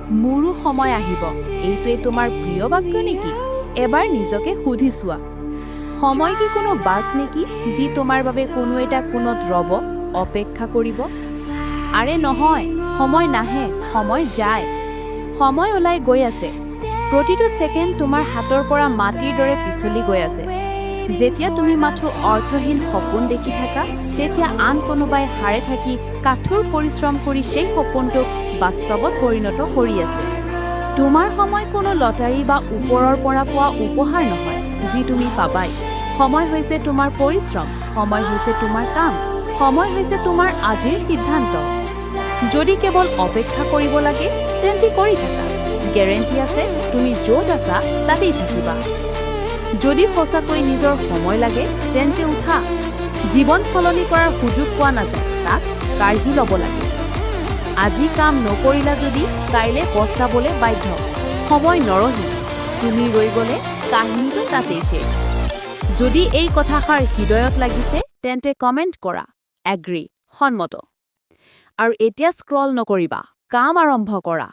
মোৰো সময় আহিব এইটোৱে তোমাৰ প্ৰিয় বাক্য নেকি এবাৰ নিজকে সুধি চোৱা সময় কি কোনো বাছ নেকি যি তোমাৰ বাবে কোনো এটা কোণত ৰ'ব অপেক্ষা কৰিব আৰে নহয় সময় নাহে সময় যায় সময় ওলাই গৈ আছে প্ৰতিটো ছেকেণ্ড তোমাৰ হাতৰ পৰা মাটিৰ দৰে পিছলি গৈ আছে যেতিয়া তুমি মাথো অৰ্থহীন সপোন দেখি থাকা তেতিয়া আন কোনোবাই হাৰে থাকি কাঠোৰ পৰিশ্ৰম কৰি সেই সপোনটোক বাস্তৱত পৰিণত কৰি আছে তোমাৰ সময় কোনো লটাৰী বা ওপৰৰ পৰা পোৱা উপহাৰ নহয় যি তুমি পাবাই সময় হৈছে তোমাৰ পৰিশ্ৰম সময় হৈছে তোমাৰ কাম সময় হৈছে তোমাৰ আজিৰ সিদ্ধান্ত যদি কেৱল অপেক্ষা কৰিব লাগে তেন্তে কৰি থাকা গেৰেণ্টি আছে তুমি য'ত আছা তাতেই থাকিবা যদি সঁচাকৈ নিজৰ সময় লাগে তেন্তে উঠা জীৱন সলনি কৰাৰ সুযোগ পোৱা নাযায় তাক কাঢ়ি ল'ব লাগে আজি কাম নকৰিলা যদি কাইলৈ পস্তাবলৈ বাধ্য সময় নৰহি তুমি ৰৈ গ'লে কাহিনীটো তাতেই শেষ যদি এই কথাষাৰ হৃদয়ত লাগিছে তেন্তে কমেণ্ট কৰা এগ্ৰী সন্মত আৰু এতিয়া স্ক্ৰল নকৰিবা কাম আৰম্ভ কৰা